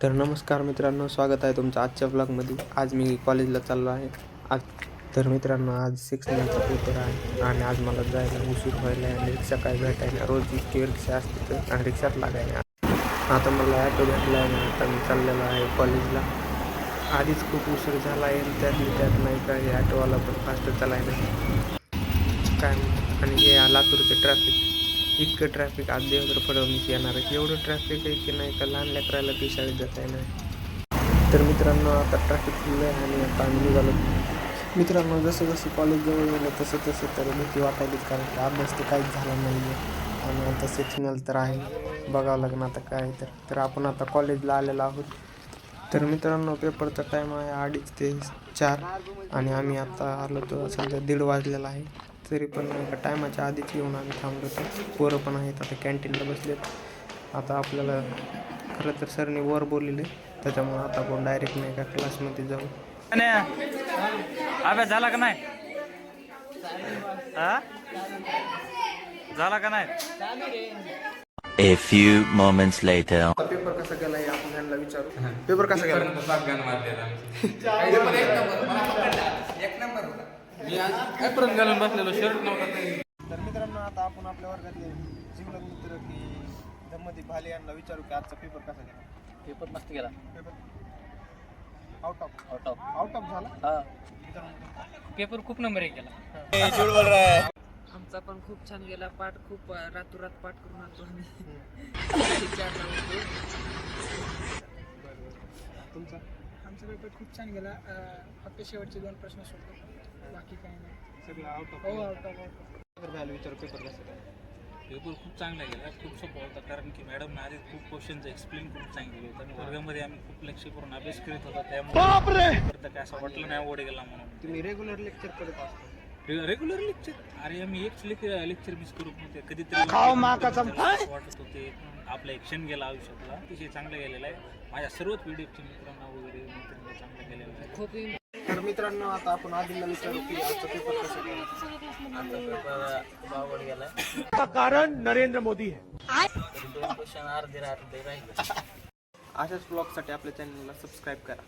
तर नमस्कार मित्रांनो, स्वागत आहे तुमचं आजच्या ब्लॉगमध्ये. आज मी कॉलेजला चाललो आहे. आज तर मित्रांनो, आज 6 पेपर आहे आणि आज मला जायला उशीर व्हायला आहे आणि रिक्षा काय भेटायला. रोज इतकी रिक्षा असते तर आणि रिक्षात लागायला. आता मला ॲटो भेटला आहे आणि आता मी चाललेलो आहे कॉलेजला. आधीच खूप उशीर झाला आहे आणि त्यात नाही का हे ॲटोवाला पण फास्ट चालायला काय आणि हे लातूरचं ट्रॅफिक, इतकं ट्रॅफिक आज देवेंद्र फडणवीस येणार आहे. एवढं ट्रॅफिक आहे की नाही का लहान लेकरायला बी शाळेत जाता येणार. तर मित्रांनो, आता ट्रॅफिक फुल आहे आणि आता आम्ही निघालो. मित्रांनो, जसं जसं कॉलेज जवळ गेलं तसं तसं तर भीती वाटायलीच, कारण की अभ्यास तर काहीच झाला नाही आहे आणि आता सेक्शनल तर आहे, बघावं लागेल आता काय. तर आपण आता कॉलेजला आलेलो आहोत. तर मित्रांनो, पेपरचा टाईम आहे 2:30 ते 4 आणि आम्ही आता आलो तो सध्या 1:30 वाजलेला आहे. तरी पण नाही का टायमाच्या आधीच येऊन आम्ही थांबलो. तर पोरं पण आहेत आता कॅन्टीनला बसलेत. आता आपल्याला खरं तर सरने वर बोललेले, त्याच्यामुळे आता आपण डायरेक्ट नाही का क्लासमध्ये जाऊ. अभ्यास झाला का नाही? झाला का नाही? A few moments later. Paper कसा गेला हे आपण त्यांना विचारू. पेपर कसा गेला? घालून बसलेलो, शर्ट नव्हता. तर मित्रांनो, आता आपण आपल्या वर्गातले जिंकलो मित्र की दमदी भाले यांना विचारू की आजचा पेपर कसा गेला. पेपर मस्त गेला. पेपर आउट ऑफ झाला. पेपर खूप नंबर एक गेला. आमचा पण खूप छान गेला. पाठ खूप रातोरात पाठ करून आलो आम्ही. तुमचा आमचा पेपर खूप छान गेला. फक्त शेवटचे 2 प्रश्न सोडले, बाकी काही नाही. सगळं आउट ऑफ. हो, आउट ऑफ. विचारू पेपर कसा गेला. पेपर खूप चांगला गेला, खूप सोपा होता, कारण की मॅडमने आधी खूप क्वेश्चनचं एक्सप्लेन करून सांगितलं होतं आणि वर्गामध्ये आम्ही खूप लक्ष करून अभ्यास करत होता. त्यामुळे काय असं वाटलं नाही आवड गेला म्हणून. तुम्ही रेग्युलर लेक्चर करत असता. रेग्युलर लेक्चर, अरे आम्ही एक लेक्चर मिस करू नये कधीतरी वाटत होते. आपला एक क्षण गेला आयुष्यातला, अतिशय चांगला गेलेला आहे. माझ्या सर्वच व्हिडिओचे मित्रांना वगैरे चांगला गेलेला आहे. खूप तर मित्रांनो, आता आपण आधीला विचारू की आजचा पेपर कसा गेला. आमचा पेपर बावड गेलाय. कारण नरेंद्र मोदी है. 2 क्वेश्चन अर्धे राहिले. अशाच ब्लॉगसाठी आपल्या चॅनलला सबस्क्राईब करा.